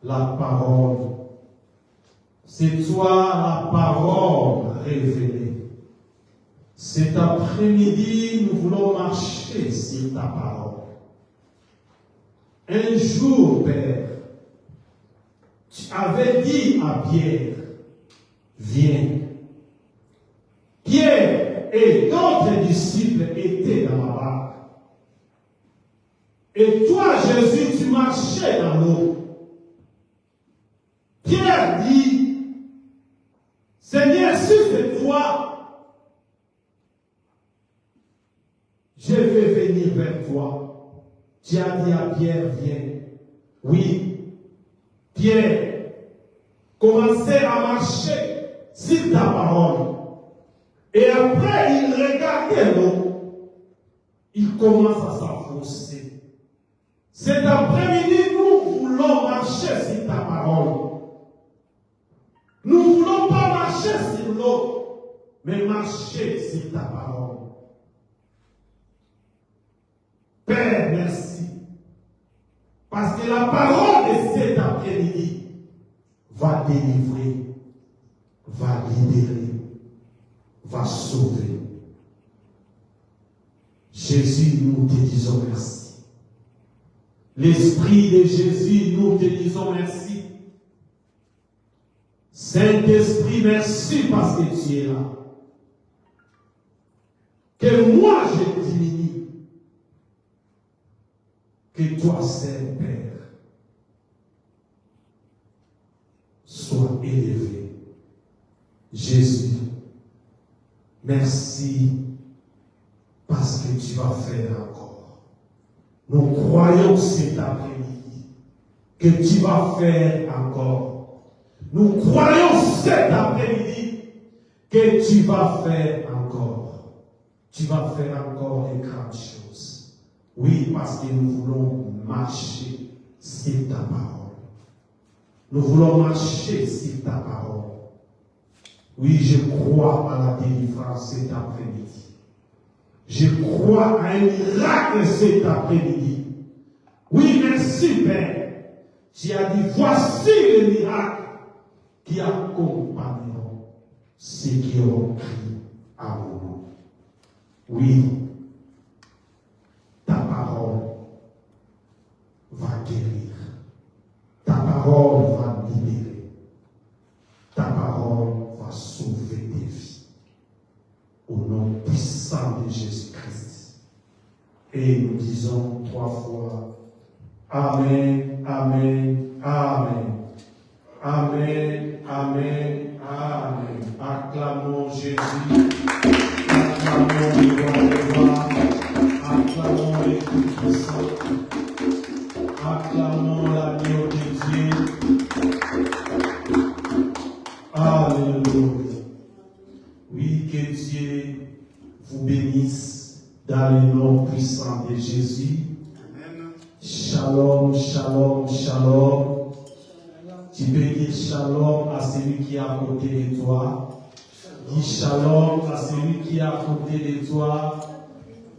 la parole. C'est toi la parole révélée. Cet après-midi, nous voulons marcher sur ta parole. Un jour, Père, tu avais dit à Pierre, viens. Pierre et d'autres disciples étaient dans la barque. Et toi, Jésus, tu marchais dans l'eau. Pierre dit, Seigneur, si c'est toi, je vais venir vers toi. Tu as dit à Pierre, viens. Oui, Pierre commençait à marcher sur ta parole. Et après, il regardait l'eau. Il commence à s'enfoncer. Cet après-midi, nous voulons marcher sur ta parole. Nous ne voulons pas marcher sur l'eau, mais marcher sur ta parole. Père, merci. Parce que la parole de cet après-midi va délivrer, va libérer, va sauver. Jésus, nous te disons merci. L'Esprit de Jésus, nous te disons merci. Saint-Esprit, merci parce que tu es là. Que moi je diminue. Que toi, Saint-Père, sois élevé. Jésus, merci parce que tu vas faire encore. Nous croyons cet après-midi que tu vas faire encore. Nous croyons cet après-midi que tu vas faire encore. Tu vas faire encore de grandes choses. Oui, parce que nous voulons marcher sur ta parole. Nous voulons marcher sur ta parole. Oui, je crois à la délivrance cet après-midi. Je crois à un miracle cet après-midi. Oui, merci Père. Tu as dit, voici le miracle qui accompagneront ceux qui ont crié à mon nom. Oui, ta parole va guérir. Ta parole va libérer. Ta parole va sauver des vies. Au nom puissant de Jésus-Christ. Et nous disons 3 fois, Amen, Amen, Amen. Amen, Amen, Amen. Acclamons Jésus. Acclamons le roi des rois. Acclamons le Tout-Puissant. Acclamons l'agneau de Dieu. Alléluia. Oui, que Dieu vous bénisse dans le nom puissant de Jésus. Amen. Shalom, shalom, shalom. Tu peux dire shalom à celui qui est à côté de toi. Dis shalom à celui qui est à côté de toi.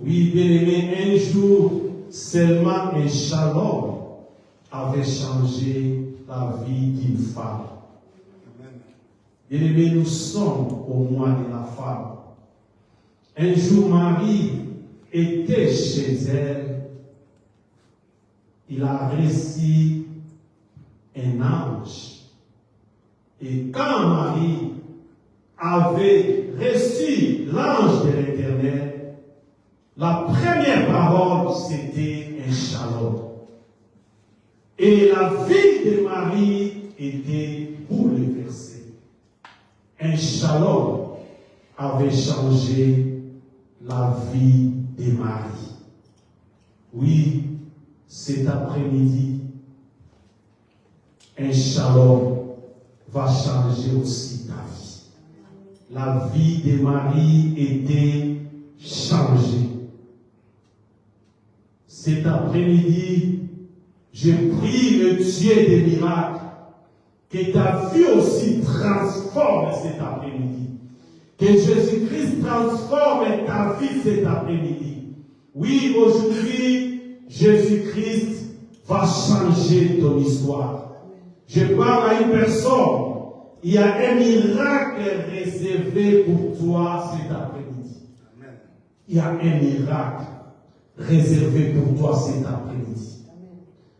Oui, bien-aimé, un jour, seulement un shalom avait changé la vie d'une femme. Bien-aimé, nous sommes au mois de la femme. Un jour, Marie était chez elle. Il a reçu un ange. Et quand Marie avait reçu l'ange de l'Éternel, la première parole, c'était un shalom. Et la vie de Marie était bouleversée. Un shalom avait changé la vie de Marie. Oui, cet après-midi, un shalom va changer aussi ta vie. La vie de Marie était changée. Cet après-midi, je prie le Dieu des miracles que ta vie aussi transforme cet après-midi. Que Jésus-Christ transforme ta vie cet après-midi. Oui, aujourd'hui, Jésus-Christ va changer ton histoire. Je parle à une personne. Il y a un miracle réservé pour toi cet après-midi. Il y a un miracle réservé pour toi cet après-midi.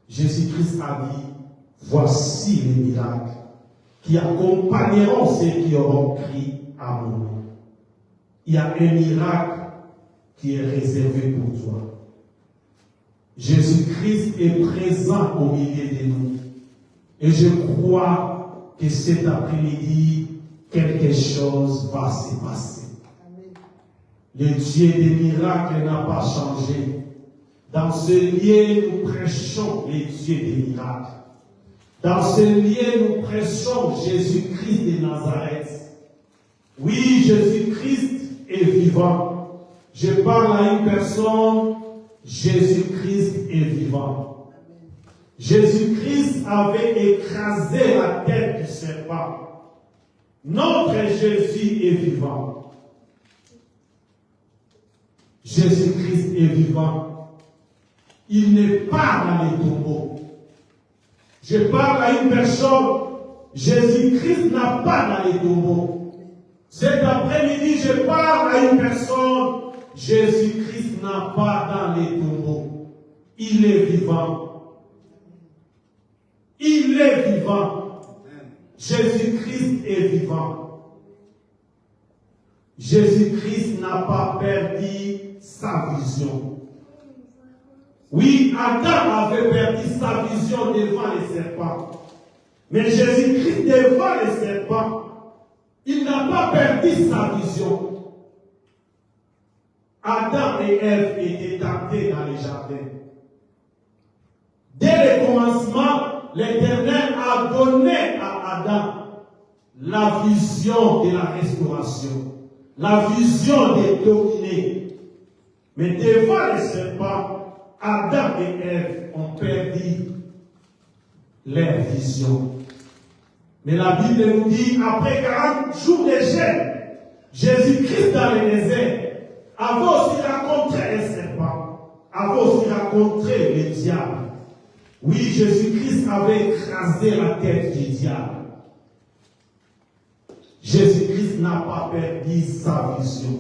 Jésus-Christ a dit, voici les miracles qui accompagneront ceux qui auront crié à mon nom. Il y a un miracle qui est réservé pour toi. Jésus-Christ est présent au milieu de nous. Et je crois que cet après-midi, quelque chose va se passer. Le Dieu des miracles n'a pas changé. Dans ce lieu, nous prêchons les dieux des miracles. Dans ce lieu, nous prêchons Jésus-Christ de Nazareth. Oui, Jésus-Christ est vivant. Je parle à une personne, Jésus-Christ est vivant. Jésus-Christ avait écrasé la tête du serpent. Notre Jésus est vivant. Jésus-Christ est vivant. Il n'est pas dans les tombeaux. Je parle à une personne, Jésus-Christ n'a pas dans les tombeaux. Cet après-midi, je parle à une personne, Jésus-Christ n'a pas dans les tombeaux. Il est vivant. Il est vivant. Jésus-Christ est vivant. Jésus-Christ n'a pas perdu sa vision. Oui, Adam avait perdu sa vision devant les serpents. Mais Jésus-Christ devant les serpents, il n'a pas perdu sa vision. Adam et Ève étaient tentés dans les jardins. Dès le commencement, l'Éternel a donné à Adam la vision de la restauration, la vision de dominer. Mais devant les serpents, Adam et Ève ont perdu leur vision. Mais la Bible nous dit, après 40 jours de jeûne, Jésus-Christ dans le désert avait aussi rencontré les serpents, avait aussi rencontré le diable. Oui, Jésus-Christ avait écrasé la tête du diable. Jésus-Christ n'a pas perdu sa vision.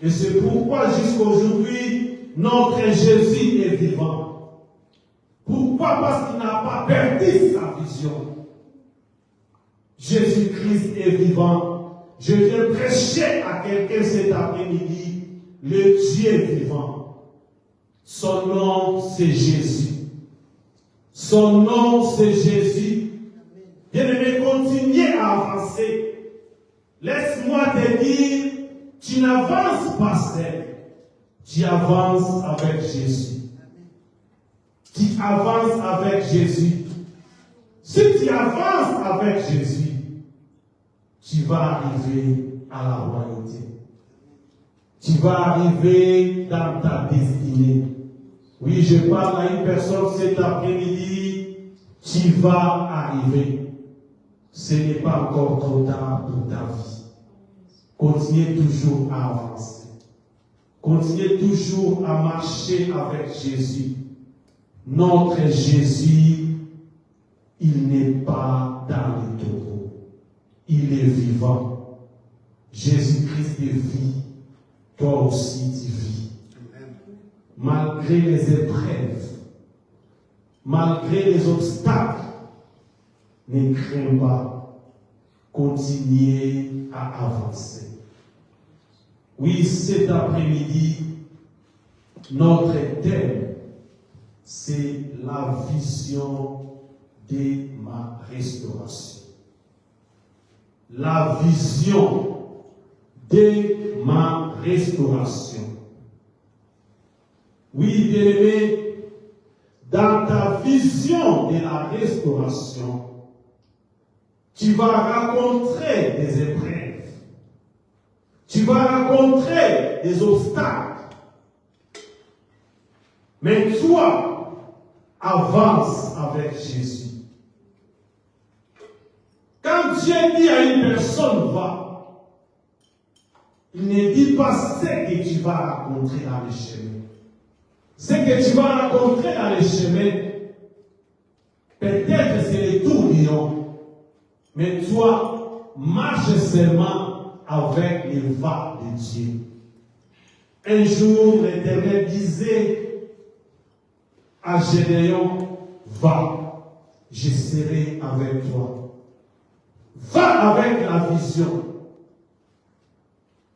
Et c'est pourquoi jusqu'à aujourd'hui, notre Jésus est vivant. Pourquoi? Parce qu'il n'a pas perdu sa vision. Jésus-Christ est vivant. Je viens prêcher à quelqu'un cet après-midi, le Dieu vivant. Son nom, c'est Jésus. Son nom, c'est Jésus. Bien-aimé, continuez à avancer. Laisse-moi te dire, tu n'avances pas seul. Tu avances avec Jésus. Tu avances avec Jésus. Si tu avances avec Jésus, tu vas arriver à la royauté. Tu vas arriver dans ta destinée. Oui, je parle à une personne cet après-midi, tu vas arriver. Ce n'est pas encore trop tard pour ta vie. Continuez toujours à avancer. Continuez toujours à marcher avec Jésus. Notre Jésus, il n'est pas dans les tombeaux. Il est vivant. Jésus-Christ est vie. Toi aussi tu vis. Malgré les épreuves, malgré les obstacles, ne crains pas. Continuez à avancer. Oui, cet après-midi, notre thème, c'est la vision de ma restauration. La vision de ma restauration. Oui, bien-aimé, dans ta vision de la restauration, tu vas rencontrer des épreuves. Tu vas rencontrer des obstacles. Mais toi, avance avec Jésus. Quand Dieu dit à une personne va, il ne dit pas ce que tu vas rencontrer dans le chemin. Ce que tu vas rencontrer dans le chemin, peut-être c'est le tour du Mais toi, marche seulement avec les voies de Dieu. Un jour, l'Éternel disait à Gédéon, va, je serai avec toi. Va avec la vision.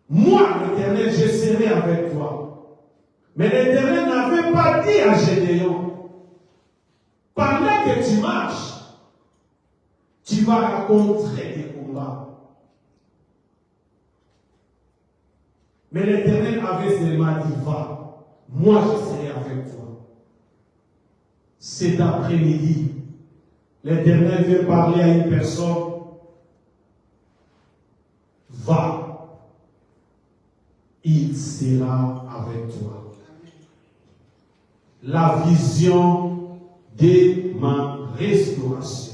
Moi, l'Éternel, je serai avec toi. Mais l'Éternel n'avait pas dit à Gédéon, pendant que tu marches, tu vas rencontrer des combats. Mais l'Éternel avait seulement dit, va, moi je serai avec toi. Cet après-midi, l'Éternel veut parler à une personne, va, il sera avec toi. La vision de ma restauration.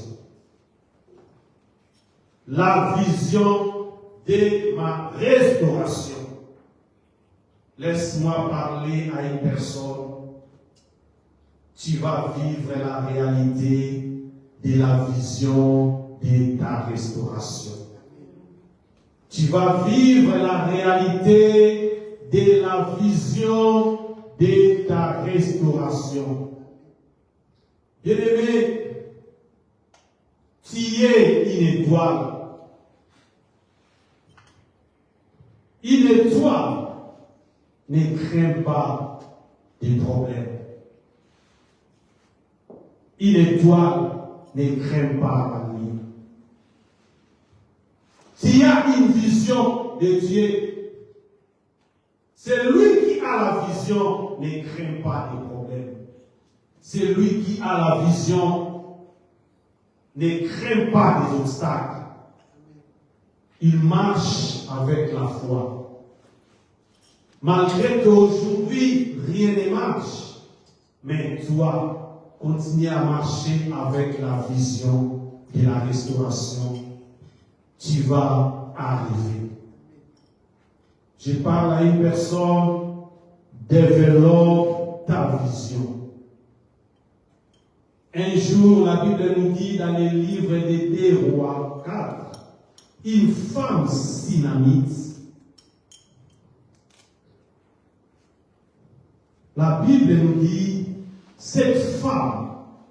La vision de ma restauration. Laisse-moi parler à une personne. Tu vas vivre la réalité de la vision de ta restauration. Tu vas vivre la réalité de la vision de ta restauration. Bien-aimé, tu es une étoile. Une étoile ne craint pas des problèmes. Une étoile ne craint pas la nuit. S'il y a une vision de Dieu, celui qui a la vision ne craint pas des problèmes. Celui qui a la vision ne craint pas des obstacles. Il marche avec la foi. Malgré qu'aujourd'hui, rien ne marche, mais toi, continue à marcher avec la vision de la restauration. Tu vas arriver. Je parle à une personne, développe ta vision. Un jour, la Bible nous dit dans les livres des 2 Rois 4, une femme sunamite. La Bible nous dit, cette femme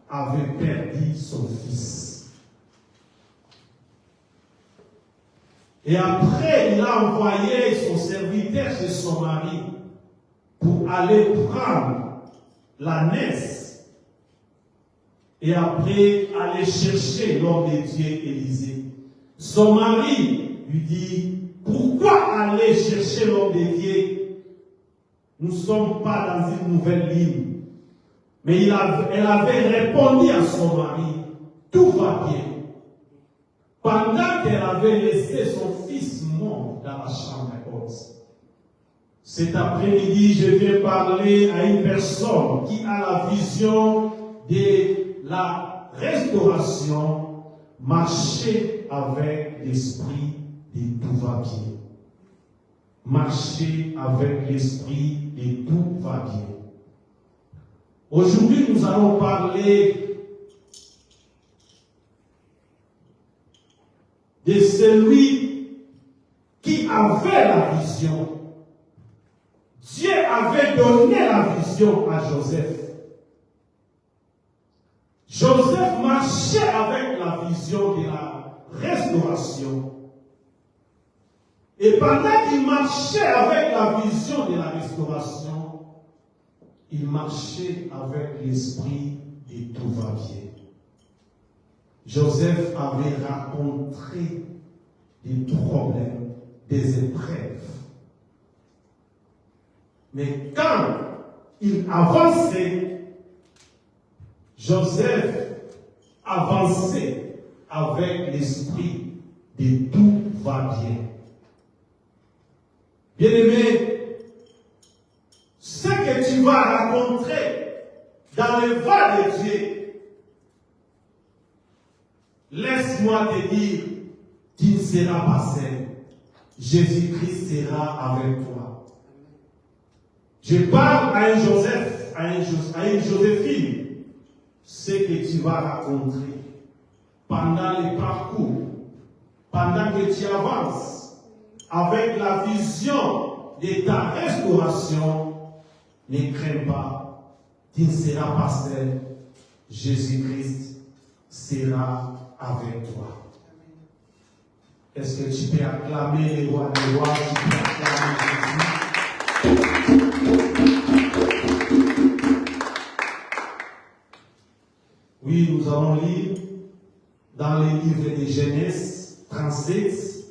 avait perdu son fils. Et après, il a envoyé son serviteur chez son mari pour aller prendre la naisse. Et après, aller chercher l'homme de Dieu Élisée. Son mari lui dit, pourquoi aller chercher l'homme de Dieu? Nous ne sommes pas dans une nouvelle ligne. Mais elle avait répondu à son mari, tout va bien. Pendant qu'elle avait laissé son fils mort dans la chambre haute. Cet après-midi, je vais parler à une personne qui a la vision de la restauration, marcher avec l'esprit de tout va bien. Marcher avec l'esprit de tout va bien. Aujourd'hui, nous allons parler de celui qui avait la vision. Dieu avait donné la vision à Joseph. Joseph marchait avec la vision de la restauration. Et pendant qu'il marchait avec la vision de la restauration, il marchait avec l'esprit de tout va bien. Joseph avait rencontré des problèmes, des épreuves. Mais quand il avançait, Joseph avançait avec l'esprit de tout va bien. Bien-aimé, ce que tu vas rencontrer dans les voies de Dieu, laisse-moi te dire, tu ne seras pas seul. Jésus-Christ sera avec toi. Je parle à un Joseph, à une Joséphine, ce que tu vas rencontrer pendant le parcours pendant que tu avances avec la vision de ta restauration, ne crains pas, tu ne seras pas seul. Jésus-Christ sera avec toi. Est-ce que tu peux acclamer les rois des rois, tu peux acclamer Jésus? Oui, nous allons lire dans les livres de Genèse 37,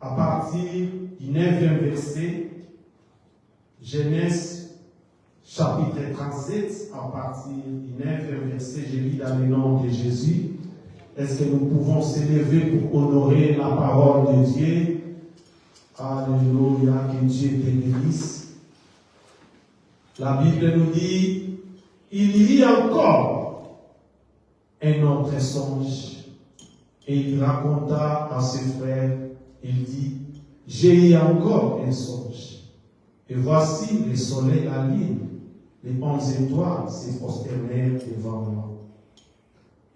à partir du 9e verset, Genèse chapitre 37, à partir du 9e verset, je lis dans le nom de Jésus. Est-ce que nous pouvons s'élever pour honorer la parole de Dieu? Alléluia, que Dieu te bénisse. La Bible nous dit, il y a encore un autre songe. Et il raconta à ses frères, il dit, j'ai eu encore un songe. Et voici le soleil aligne, les 11 étoiles se prosternèrent devant moi.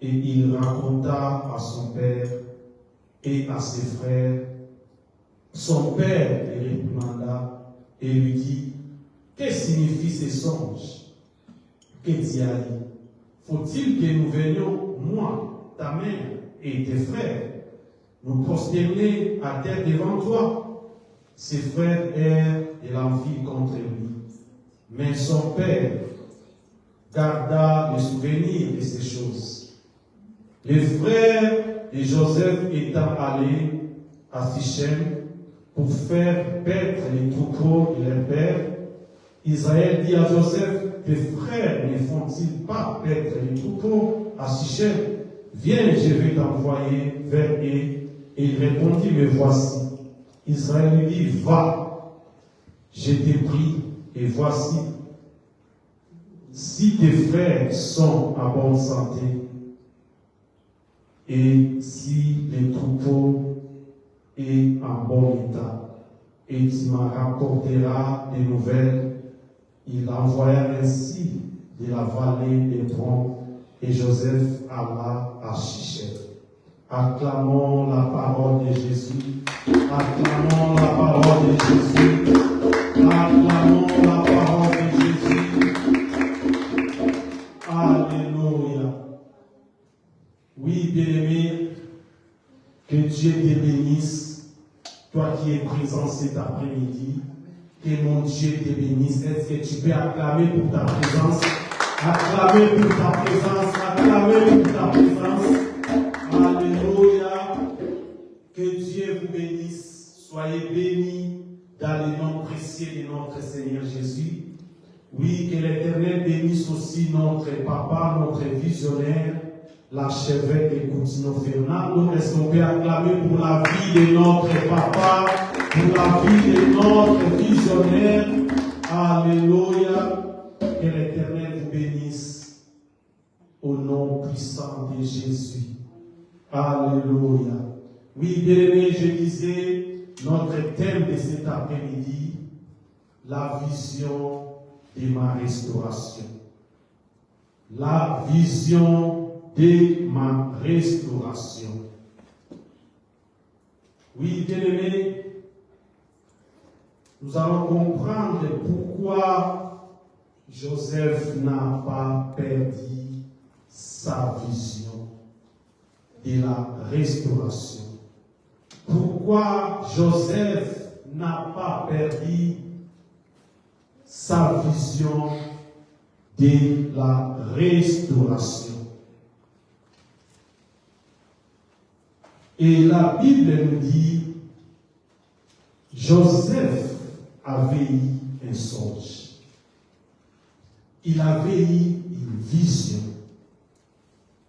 Et il raconta à son père et à ses frères. Son père le réprimanda et lui dit, que signifie ce songe que tu as dit? Faut-il que nous venions, moi, ta mère et tes frères, nous prosterner à terre devant toi? Ses frères eurent de l'envie contre lui. Mais son père garda le souvenir de ces choses. Les frères de Joseph étant allés à Sichem pour faire paître les troupeaux de leur père, Israël dit à Joseph, tes frères ne font-ils pas paître les troupeaux à Sichem? Viens, je vais t'envoyer vers eux. Et il répondit, me voici. Israël lui dit, va, je t'ai pris, et voici, si tes frères sont en bonne santé, et si les troupeaux est en bon état, et tu m'en rapporteras des nouvelles. Il envoya ainsi de la vallée d'Hébron, et Joseph alla à Sichem. Acclamons la parole de Jésus. Acclamons la parole de Jésus. Acclamons la parole de Jésus. Alléluia. Oui, bien-aimé, que Dieu te bénisse, toi qui es présent cet après-midi, que mon Dieu te bénisse. Est-ce que tu peux acclamer pour ta présence? Acclamer pour ta présence, acclamer pour ta présence. Alléluia. Que Dieu vous bénisse. Soyez bénis dans le nom précieux de notre Seigneur Jésus. Oui, que l'Éternel bénisse aussi notre papa, notre visionnaire, l'archevêque de Coutinho Fernando. Est-ce qu'on peut acclamer pour la vie de notre papa, pour la vie de notre visionnaire? Alléluia. Que l'Éternel vous bénisse au nom puissant de Jésus. Alléluia. Oui, bien-aimé, je disais, notre thème de cet après-midi, la vision de ma restauration. La vision de ma restauration. Oui, bien-aimé, nous allons comprendre pourquoi Joseph n'a pas perdu sa vision de la restauration. Pourquoi Joseph n'a pas perdu sa vision de la restauration. Et la Bible nous dit, Joseph avait eu un songe. Il avait eu une vision.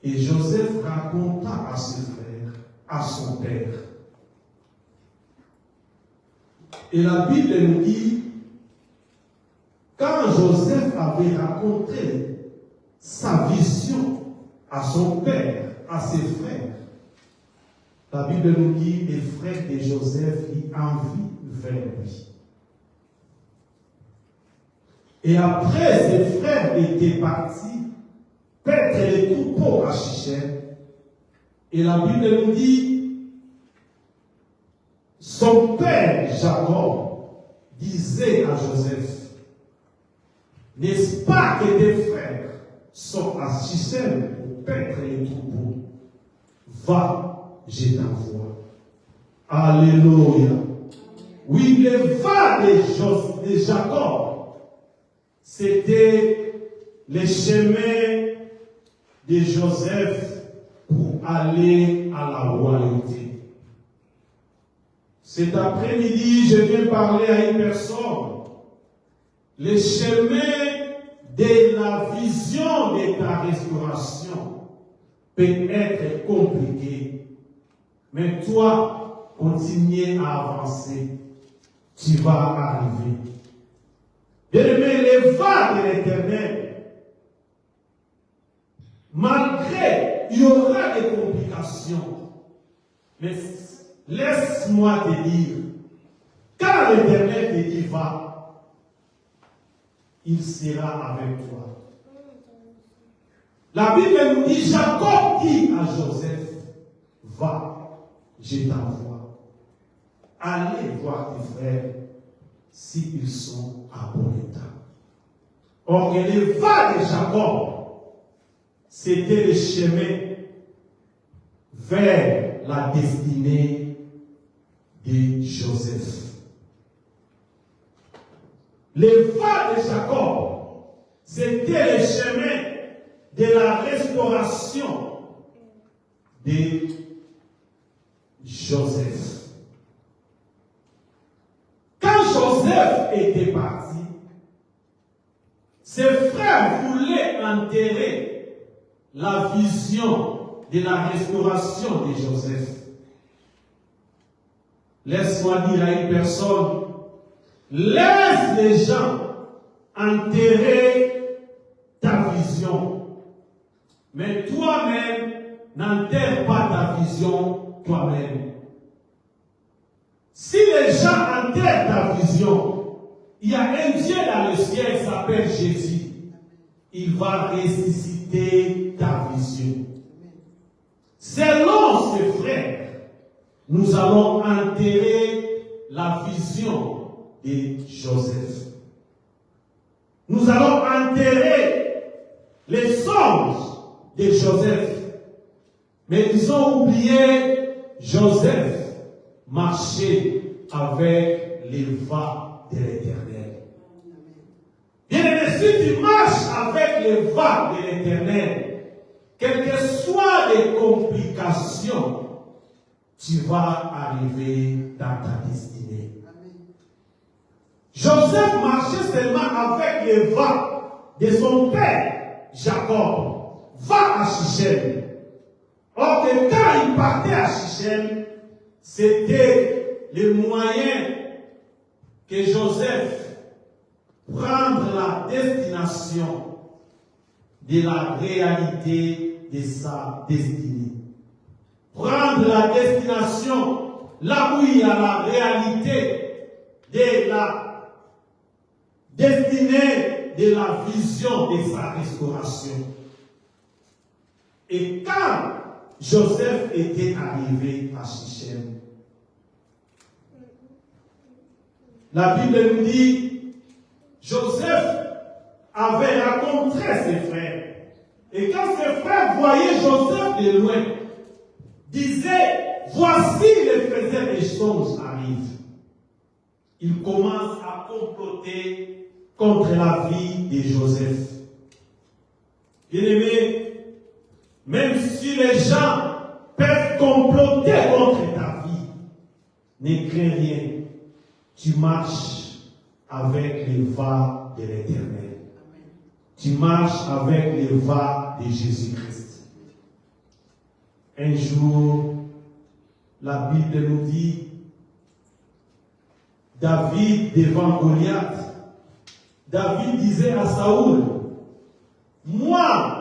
Et Joseph raconta à ses frères, à son père. Et la Bible nous dit, quand Joseph avait raconté sa vision à son père, à ses frères, la Bible nous dit, les frères de Joseph y envient vers lui. Et après, ses frères étaient partis paître les troupeaux à Sichem. Et la Bible nous dit, son père Jacob disait à Joseph, n'est-ce pas que tes frères sont à Sichem pour paître les troupeaux? Va, je t'envoie. Alléluia. Oui, le va de Jacob, c'était le chemin de Joseph pour aller à la royauté. Cet après-midi, je viens parler à une personne. Le chemin de la vision de ta restauration peut être compliqué. Mais toi, continue à avancer. Tu vas arriver. Bien-aimé, les va de l'Éternel, malgré, il y aura des complications. Mais laisse-moi te dire, quand l'Éternel te dit va, il sera avec toi. La Bible nous dit, Jacob dit à Joseph, va, je t'envoie. Allez voir tes frères s'ils sont à bon état. Or, le va de Jacob, c'était le chemin vers la destinée de Joseph. Le va de Jacob, c'était le chemin de la restauration de Joseph. Quand Joseph était parti, ses frères voulaient enterrer la vision de la restauration de Joseph. Laisse-moi dire à une personne, laisse les gens enterrer ta vision. Mais toi-même, n'enterre pas ta vision toi-même. Si les gens enterrent ta vision, il y a un Dieu dans le ciel qui s'appelle Jésus. Il va ressusciter ta vision. Selon ses frères, nous allons enterrer la vision de Joseph. Nous allons enterrer les songes de Joseph. Mais ils ont oublié Joseph marcher avec les va de l'Éternel. Bien-aimé, si tu marches avec les va de l'Éternel, quelles que soient les complications, tu vas arriver dans ta destinée. Joseph marchait seulement avec les va de son père, Jacob. Va à Sichem. Or que quand il partait à Sichem, c'était le moyen que Joseph prendre la destination de la réalité de sa destinée. Prendre la destination là où il y a la réalité de la destinée de la vision de sa restauration. Et quand Joseph était arrivé à Sichem, la Bible nous dit, Joseph avait rencontré ses frères. Et quand ses frères voyaient Joseph de loin, disaient, voici les faiseurs des choses arrivent. Ils commencent à comploter contre la vie de Joseph. Bien-aimé, même si les gens peuvent comploter contre ta vie, ne crains rien. Tu marches avec les va de l'Éternel. Tu marches avec les va de Jésus-Christ. Un jour, la Bible nous dit, David devant Goliath, David disait à Saoul, moi,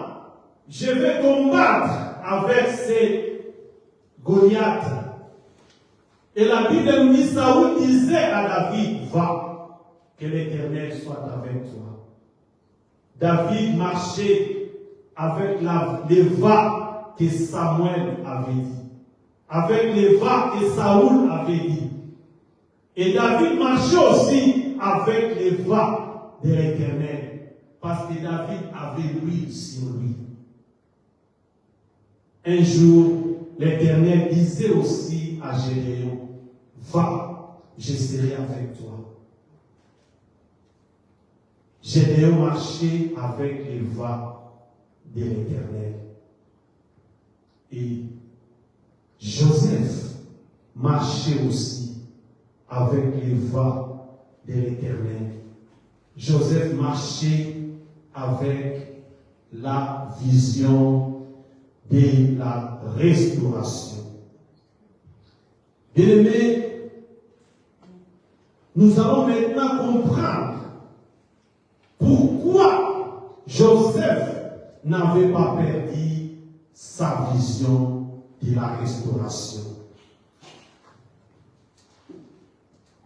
je vais combattre avec ces Goliath. Et la Bible nous dit, Saoul disait à David, va, que l'Éternel soit avec toi. David marchait avec les va que Samuel avait dit, avec les va que Saoul avait dit. Et David marchait aussi avec les va de l'Éternel, parce que David avait l'huile sur lui. Un jour, l'Éternel disait aussi à Gédéon, va, je serai avec toi. Gédéon marchait avec les va de l'Éternel. Et Joseph marchait aussi avec les va de l'Éternel. Joseph marchait avec la vision de la restauration. Bien-aimés, nous allons maintenant comprendre pourquoi Joseph n'avait pas perdu sa vision de la restauration.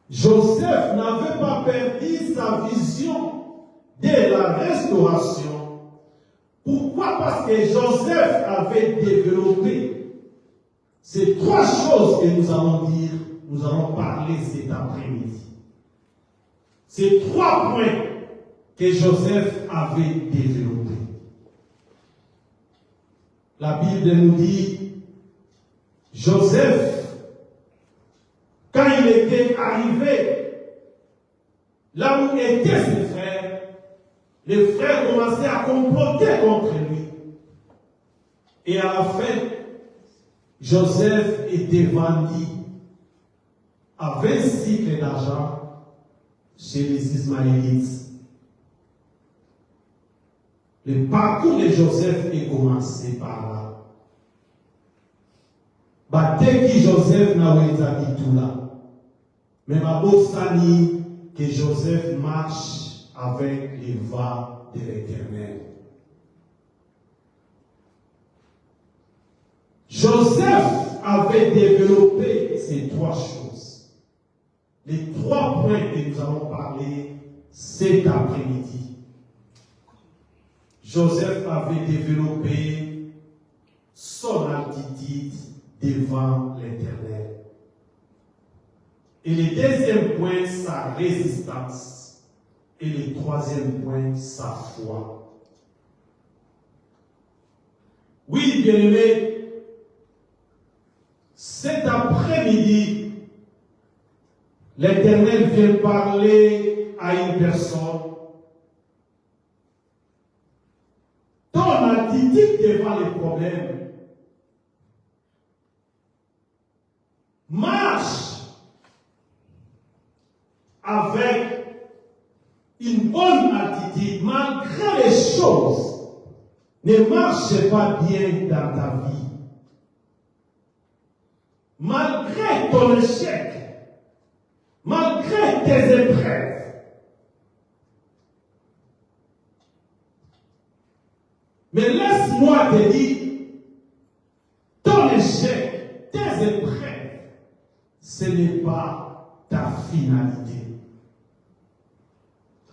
Joseph n'avait pas perdu sa vision de la restauration. Pourquoi? Parce que Joseph avait développé ces trois choses que nous allons dire, nous allons parler cet après-midi. Ces trois points que Joseph avait développés. La Bible nous dit, Joseph, quand il était arrivé là où étaient ses frères, les frères commençaient à comploter contre lui. Et à la fin, Joseph était vendu à 20 cycles d'argent chez les Ismaélites. Le parcours de Joseph est commencé par là. Dès que Joseph n'a pas été tout là, mais ma sani que Joseph marche avec les va de l'Éternel. Joseph avait développé ces trois choses. Les trois points que nous allons parler cet après-midi. Joseph avait développé son attitude devant l'Éternel. Et le deuxième point, sa résistance. Et le troisième point, sa foi. Oui, bien-aimés, cet après-midi, l'Éternel vient parler à une personne. Ton attitude devant les problèmes. Marche avec une bonne attitude, malgré les choses ne marchent pas bien dans ta vie. Malgré ton échec, malgré tes épreuves, mais laisse-moi te dire, ton échec, tes épreuves, ce n'est pas ta finalité.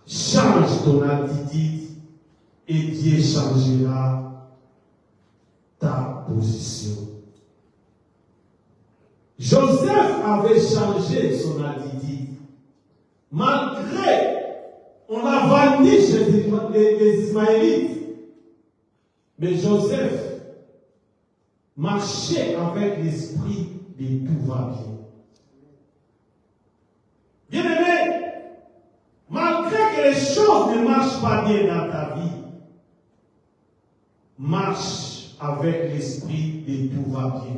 Change ton attitude et Dieu changera ta position. Joseph avait changé son attitude. Malgré, on a vendu chez les Ismaélites. Mais Joseph marchait avec l'esprit de tout va bien. Bien-aimé, malgré que les choses ne marchent pas bien dans ta vie, marche avec l'esprit de tout va bien.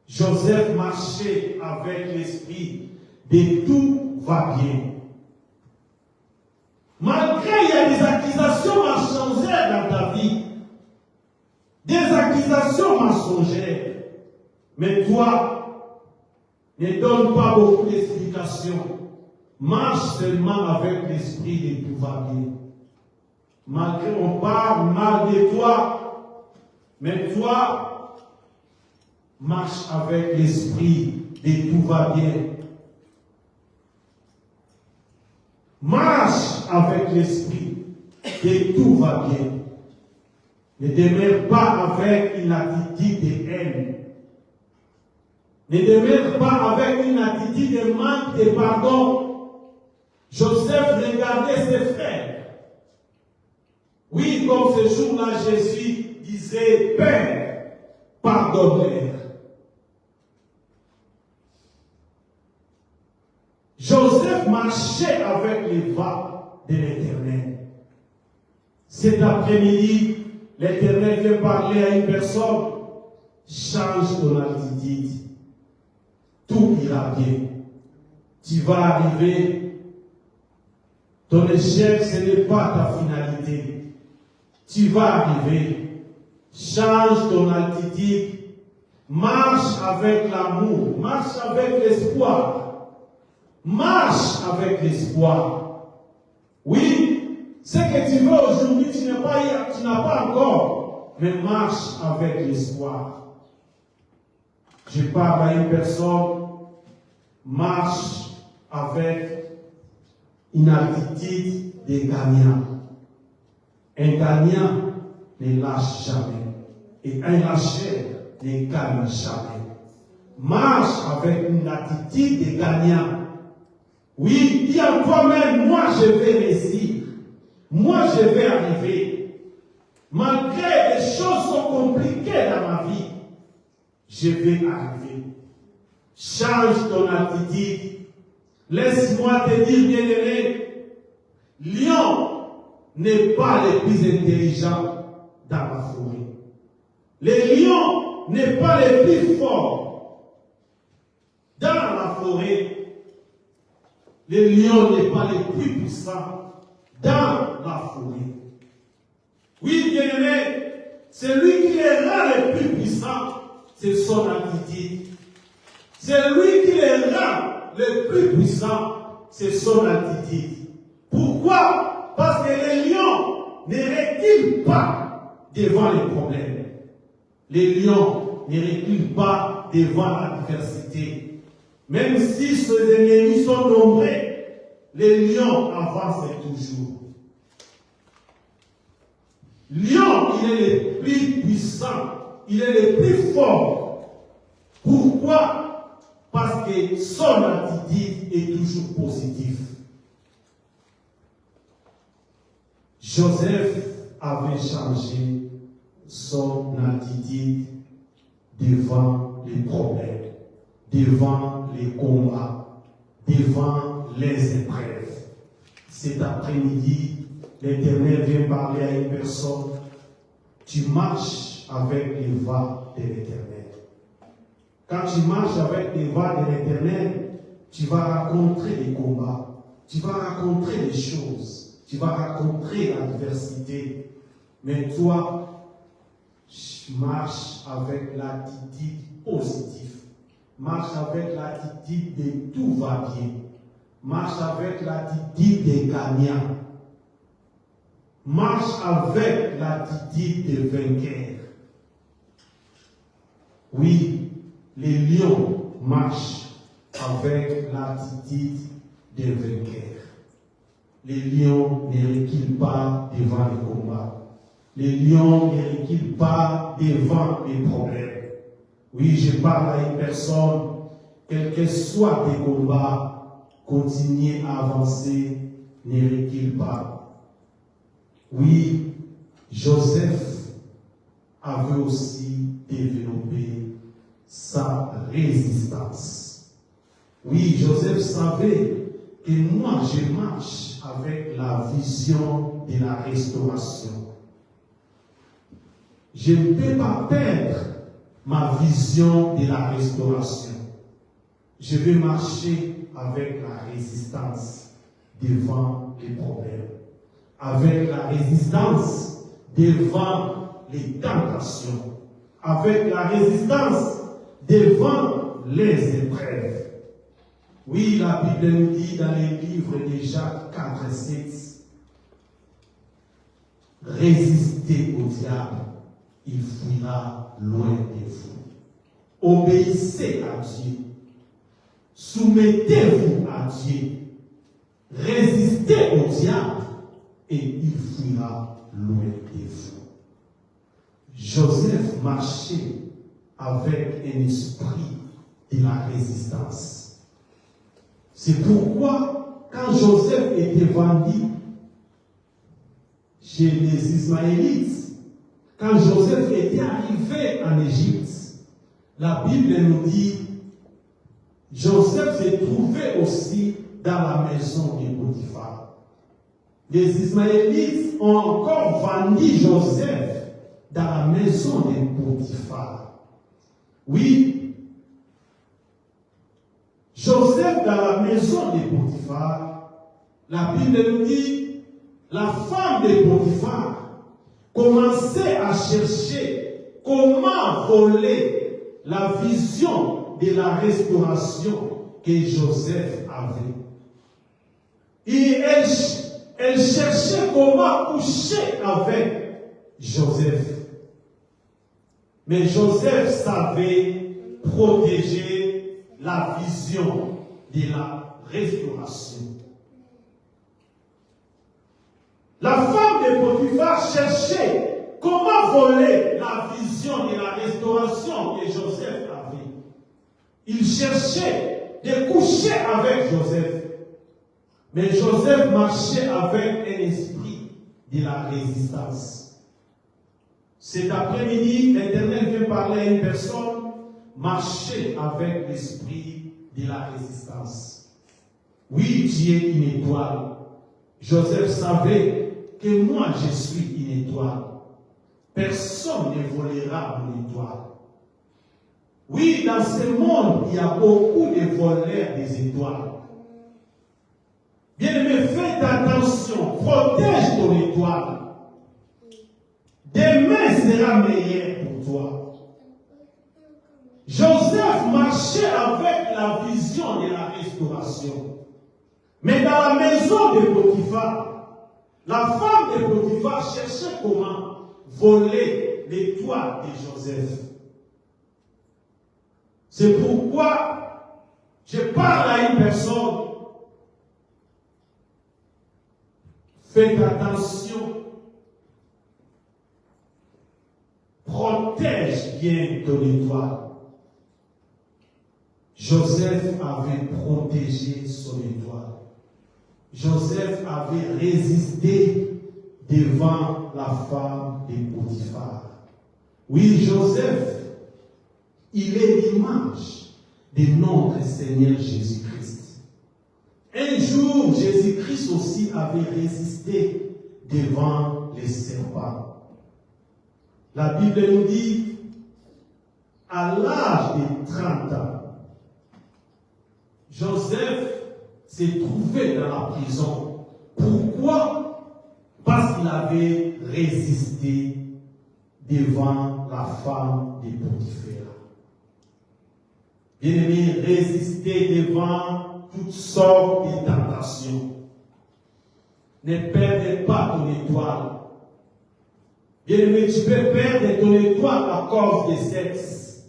Joseph marchait avec l'esprit de tout va bien. Malgré il y a des accusations mensongères dans ta vie, des accusations mensongères, mais toi, ne donne pas beaucoup d'explications. Marche seulement avec l'esprit de tout va bien. Malgré on parle mal de toi, mais toi, marche avec l'esprit de tout va bien. Marche avec l'esprit de tout va bien. Ne demeure pas avec une attitude de haine. Ne demeure pas avec une attitude de manque de pardon. Joseph regardait ses frères. Oui, comme ce jour-là, Jésus disait, Père, pardonne-leur. Joseph marchait avec les voies de l'Éternel. Cet après-midi, l'Éternel vient parler à une personne. Change ton attitude. Tout ira bien. Tu vas arriver. Ton échec, ce n'est pas ta finalité. Tu vas arriver. Change ton attitude. Marche avec l'amour. Marche avec l'espoir. Marche avec l'espoir. Oui, ce que tu veux aujourd'hui, tu n'as pas encore. Mais marche avec l'espoir. Je parle à une personne. Marche avec une attitude de gagnant. Un gagnant ne lâche jamais. Et un lâcheur ne gagne jamais. Marche avec une attitude de gagnant. Oui, dis à toi-même, moi je vais réussir. Moi je vais arriver. Malgré les choses sont compliquées dans ma vie, je vais arriver. Change ton attitude. Laisse-moi te dire, bien-aimé, lion n'est pas le plus intelligent dans la forêt. Le lion n'est pas le plus fort dans la forêt. Le lion n'est pas le plus puissant dans la forêt. Oui, bien-aimé, celui qui est là le plus puissant, c'est son attitude. Celui qui est là le plus puissant, c'est son attitude. Pourquoi? Parce que les lions ne reculent pas devant les problèmes. Les lions ne reculent pas devant l'adversité. Même si ses ennemis sont nombreux, les lions avancent toujours. Lion, il est le plus puissant, il est le plus fort. Pourquoi? Parce que son attitude est toujours positive. Joseph avait changé son attitude devant les problèmes, devant les combats, devant les épreuves. Cet après-midi, l'Éternel vient parler à une personne. Tu marches avec les voies de l'Éternel. Quand tu marches avec les voies de l'Éternel, tu vas rencontrer les combats, tu vas rencontrer les choses, tu vas rencontrer l'adversité. Mais toi, marche avec l'attitude positive. Marche avec l'attitude de tout va bien. Marche avec l'attitude de gagnant. Marche avec l'attitude de vainqueur. Oui, les lions marchent avec l'attitude de vainqueur. Les lions ne reculent pas devant les combats. Les lions ne reculent pas devant les problèmes. Oui, je parle à une personne, quel que soit tes combats, continuez à avancer, ne recule pas. Oui, Joseph avait aussi développé sa résistance. Oui, Joseph savait que moi, je marche avec la vision de la restauration. Je ne peux pas perdre ma vision de la restauration. Je vais marcher avec la résistance devant les problèmes, avec la résistance devant les tentations, avec la résistance devant les épreuves. Oui, la Bible nous dit dans les livres de Jacques 4 et 7, résistez au diable, il fuira loin de vous. Obéissez à Dieu. Soumettez-vous à Dieu. Résistez au diable et il fuira loin de vous. Joseph marchait avec un esprit de la résistance. C'est pourquoi, quand Joseph était vendu chez les Ismaélites, quand Joseph était arrivé en Égypte, la Bible nous dit Joseph s'est trouvé aussi dans la maison de Potiphar. Les Ismaélites ont encore vendu Joseph dans la maison de Potiphar. Oui, Joseph dans la maison de Potiphar, la Bible nous dit, la femme de Potiphar commençait à chercher comment voler la vision de la restauration que Joseph avait. Et elle cherchait comment coucher avec Joseph. Mais Joseph savait protéger la vision de la restauration. La femme de Potiphar cherchait comment voler la vision de la restauration que Joseph avait. Il cherchait de coucher avec Joseph. Mais Joseph marchait avec un esprit de la résistance. Cet après-midi, l'Éternel vient parler à une personne, marcher avec l'esprit de la résistance. Oui, tu es une étoile. Joseph savait que moi je suis une étoile. Personne ne volera mon étoile. Oui, dans ce monde, il y a beaucoup de voleurs des étoiles. Bien-aimé, faites attention, protège ton étoile. Demain sera meilleur pour toi. Joseph marchait avec la vision de la restauration. Mais dans la maison de Potiphar, la femme de Potiphar cherchait comment voler l'étoile de Joseph. C'est pourquoi je parle à une personne. Faites attention. Protège bien ton étoile. Joseph avait protégé son étoile. Joseph avait résisté devant la femme de Potiphar. Oui, Joseph, il est l'image de notre Seigneur Jésus-Christ. Un jour, Jésus-Christ aussi avait résisté devant les serpents. La Bible nous dit, à l'âge de 30 ans, Joseph s'est trouvé dans la prison. Pourquoi? Parce qu'il avait résisté devant la femme de Potiphar. Bien-aimé, résister devant toutes sortes de tentations. Ne perdez pas ton étoile. Bien-aimé, tu peux perdre ton étoile à cause du sexe.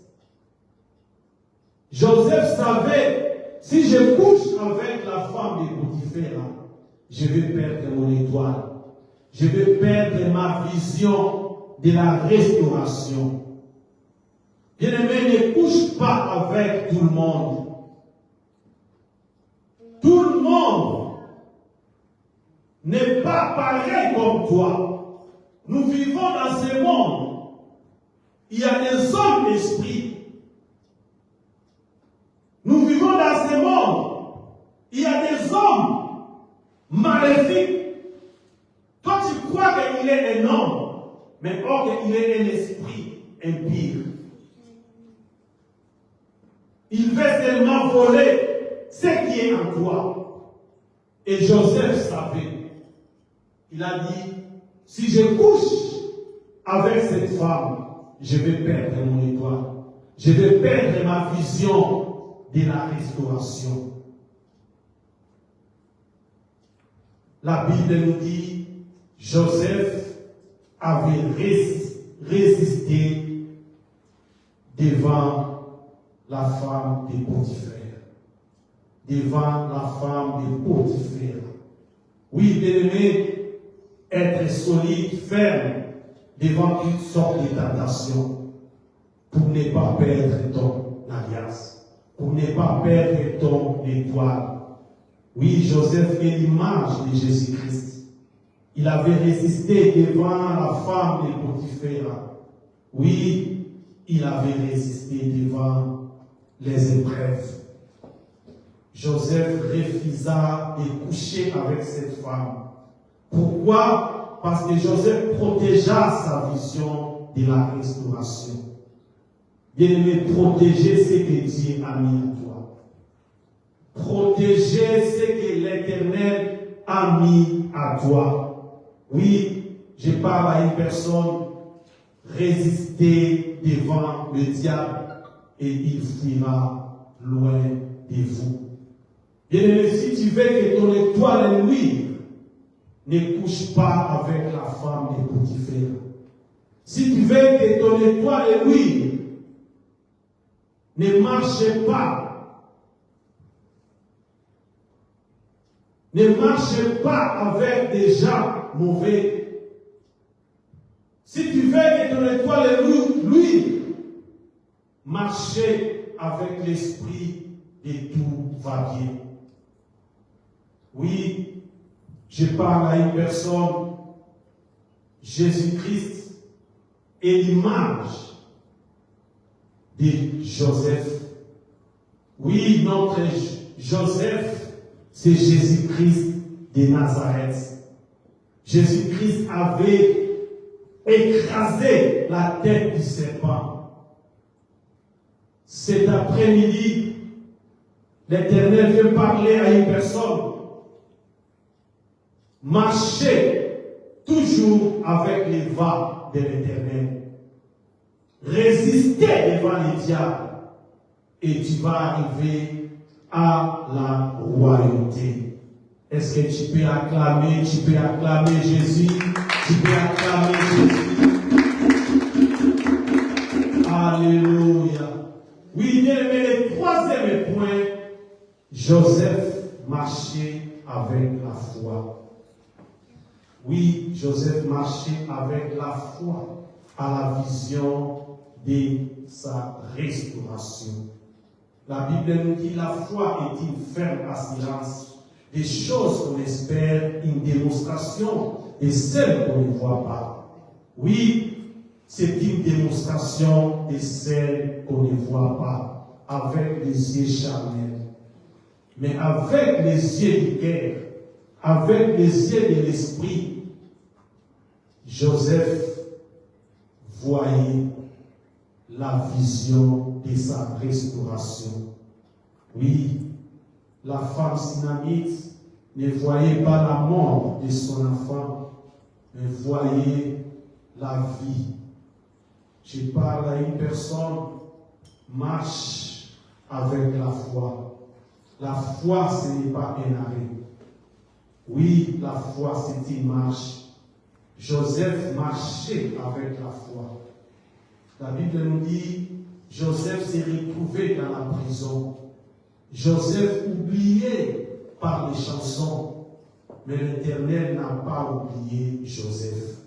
Joseph savait, si je couche avec la femme de Potiphar, je vais perdre mon étoile. Je vais perdre ma vision de la restauration. Bien-aimé, ne couche pas avec tout le monde. Tout le monde n'est pas pareil comme toi. Nous vivons dans ce monde. Il y a des hommes d'esprit. Nous vivons dans ce monde. Il y a des hommes maléfiques. Toi, tu crois qu'il est un homme, mais or qu'il est un esprit impur. Il veut seulement voler ce qui est en toi. Et Joseph savait. Il a dit, si je couche avec cette femme, je vais perdre mon étoile. Je vais perdre ma vision de la restauration. La Bible nous dit, Joseph avait résisté devant la femme de Potiphar. Devant la femme de Potiphar. Oui, bien-aimé, être solide, ferme devant toutes sortes de tentations pour ne pas perdre ton alliance, pour ne pas perdre ton étoile. Oui, Joseph est l'image de Jésus-Christ. Il avait résisté devant la femme de Potiphar. Oui, il avait résisté devant les épreuves. Joseph refusa de coucher avec cette femme. Pourquoi? Parce que Joseph protégea sa vision de la restauration. Bien-aimé, protéger ce que Dieu a mis à toi. Protéger ce que l'Éternel a mis à toi. Oui, je parle à une personne, résister devant le diable et il fuira loin de vous. Bien-aimé, si tu veux que ton étoile luise, ne couche pas avec la femme de Potiphar. Si tu veux que ton étoile luise, ne marche pas. Ne marche pas avec des gens mauvais. Si tu veux que ton étoile luise, marchez avec l'esprit et tout va bien. Oui, je parle à une personne, Jésus-Christ est l'image de Joseph. Oui, notre Joseph, c'est Jésus-Christ de Nazareth. Jésus-Christ avait écrasé la tête du serpent. Cet après-midi, l'Éternel veut parler à une personne. Marchez toujours avec les voies de l'Éternel. Résistez devant les diables et tu vas arriver à la royauté. Est-ce que tu peux acclamer Jésus, tu peux acclamer Jésus. Alléluia. Oui, mais le troisième point, Joseph marchait avec la foi. Oui, Joseph marchait avec la foi à la vision de sa restauration. La Bible nous dit la foi est une ferme assurance des choses qu'on espère, une démonstration de celles qu'on ne voit pas. Oui, c'est une démonstration de celles qu'on ne voit pas avec les yeux charnels. Mais avec les yeux du cœur, avec les yeux de l'esprit, Joseph voyait la vision de sa restauration. Oui, la femme synamite ne voyait pas la mort de son enfant, mais voyait la vie. Je parle à une personne, marche avec la foi. La foi, ce n'est pas un arrêt. Oui, la foi, c'est une marche. Joseph marchait avec la foi. La Bible nous dit, Joseph s'est retrouvé dans la prison. Joseph oublié par les chansons, mais l'Éternel n'a pas oublié Joseph.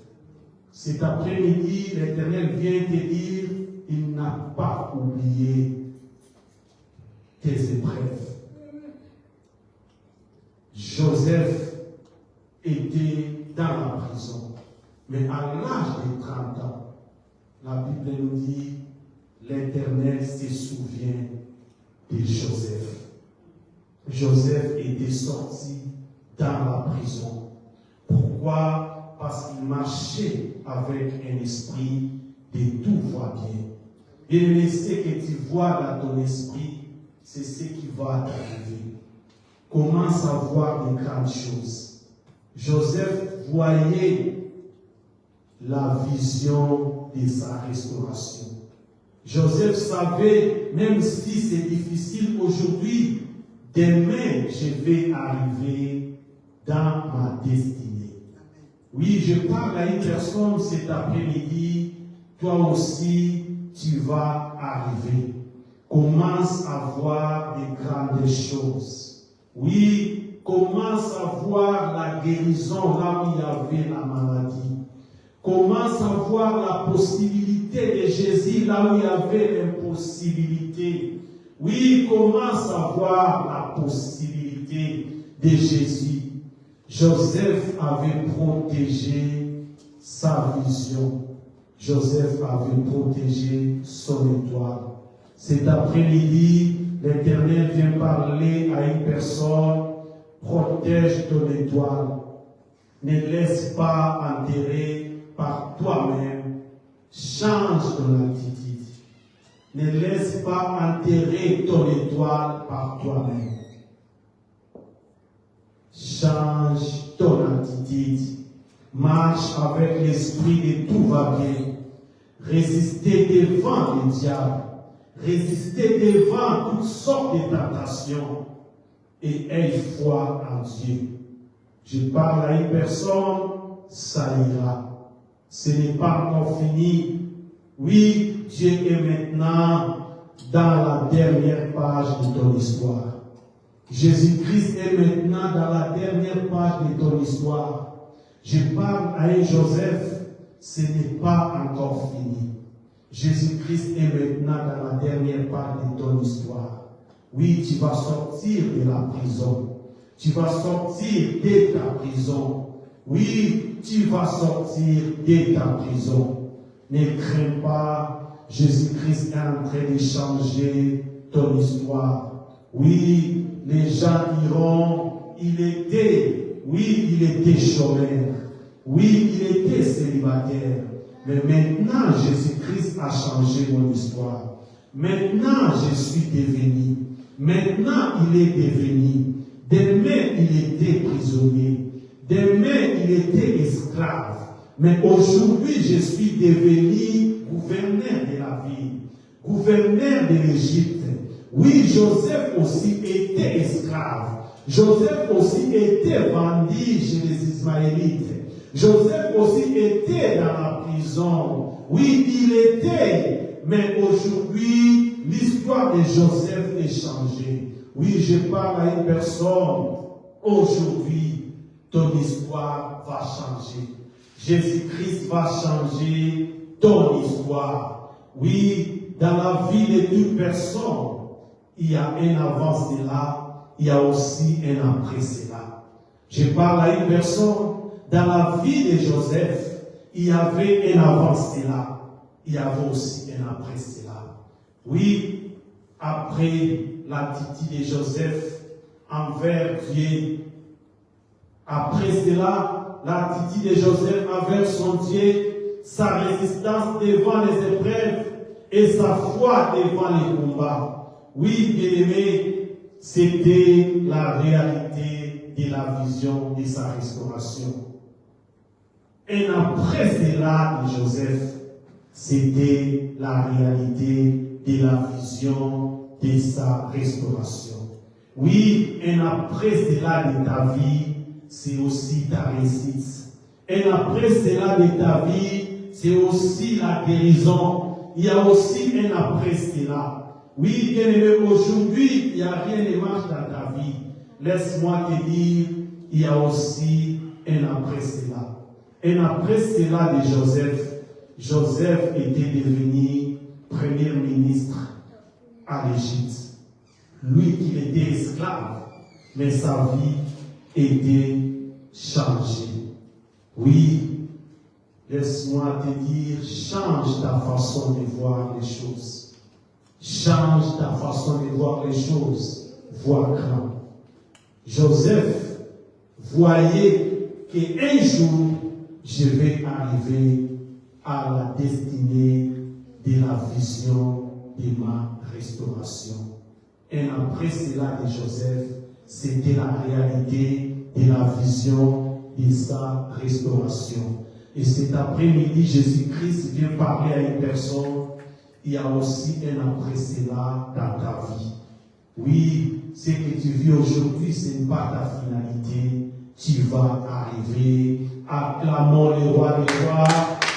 Cet après-midi, l'Éternel vient te dire, il n'a pas oublié tes épreuves. Joseph était dans la prison. Mais à l'âge de 30 ans, la Bible nous dit, l'Éternel se souvient de Joseph. Joseph était sorti dans la prison. Pourquoi? Parce qu'il marchait avec un esprit de tout va bien. Et ce que tu vois dans ton esprit, c'est ce qui va t'arriver. Commence à voir de grandes choses. Joseph voyait la vision de sa restauration. Joseph savait, même si c'est difficile aujourd'hui, demain je vais arriver dans ma destinée. Oui, je parle à une personne cet après-midi, toi aussi tu vas arriver. Commence à voir de grandes choses. Oui, commence à voir la guérison là où il y avait la maladie. Commence à voir la possibilité de Jésus là où il y avait l'impossibilité. Oui, commence à voir la possibilité de Jésus. Joseph avait protégé sa vision. Joseph avait protégé son étoile. Cet après-midi, l'Éternel vient parler à une personne. Protège ton étoile. Ne laisse pas enterrer par toi-même. Change ton attitude. Ne laisse pas enterrer ton étoile par toi-même. Change ton attitude. Marche avec l'esprit de tout va bien. Résistez devant le diable. Résistez devant toutes sortes de tentations. Et aie foi en Dieu. Je parle à une personne, ça ira. Ce n'est pas encore fini. Oui, Dieu est maintenant dans la dernière page de ton histoire. Jésus-Christ est maintenant dans la dernière page de ton histoire. Je parle à un Joseph, ce n'est pas encore fini. Jésus-Christ est maintenant dans la dernière page de ton histoire. Oui, tu vas sortir de la prison. Tu vas sortir de ta prison. Oui, tu vas sortir de ta prison. Ne crains pas, Jésus-Christ est en train de changer ton histoire. Oui, les gens diront, il était chômeur. Oui, il était célibataire. Mais maintenant, Jésus-Christ a changé mon histoire. Maintenant, je suis devenu. Maintenant, il est devenu. Demain, il était prisonnier. Demain, il était esclave. Mais aujourd'hui, je suis devenu gouverneur de la ville. Gouverneur de l'Égypte. Oui, Joseph aussi était esclave. Joseph aussi était vendu chez les Ismaélites. Joseph aussi était dans la prison. Oui, il était. Mais aujourd'hui, l'histoire de Joseph est changée. Oui, je parle à une personne. Aujourd'hui, ton histoire va changer. Jésus-Christ va changer ton histoire. Oui, dans la vie de toute personne, il y a un avant cela, il y a aussi un après cela. Je parle à une personne, dans la vie de Joseph, il y avait un avant cela, il y avait aussi un après cela. Oui, après l'attitude de Joseph envers Dieu, après cela, l'attitude de Joseph envers son Dieu, sa résistance devant les épreuves et sa foi devant les combats. Oui, bien-aimé, c'était la réalité de la vision de sa restauration. Et après cela de Joseph, c'était la réalité de la vision de sa restauration. Oui, et après cela de ta vie, c'est aussi ta réussite. Et après cela de ta vie, c'est aussi la guérison. Il y a aussi un après cela. Oui, bien-aimé, aujourd'hui, il n'y a rien de marche dans ta vie. Laisse-moi te dire, il y a aussi un après cela. Un après cela de Joseph. Joseph était devenu premier ministre à l'Égypte. Lui qui était esclave, mais sa vie était changée. Oui, laisse-moi te dire, change ta façon de voir les choses. Change ta façon de voir les choses. Vois grand. Joseph voyait qu'un jour, je vais arriver à la destinée de la vision de ma restauration. Et après cela de Joseph, c'était la réalité de la vision de sa restauration. Et cet après-midi, Jésus-Christ vient parler à une personne. Il y a aussi un après cela dans ta vie. Oui, ce que tu vis aujourd'hui, ce n'est pas ta finalité. Tu vas arriver. Acclamons le roi des rois.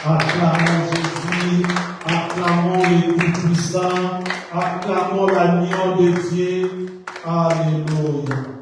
Acclamons Jésus. Acclamons le Tout-Puissant. Acclamons l'agneau de Dieu. Alléluia.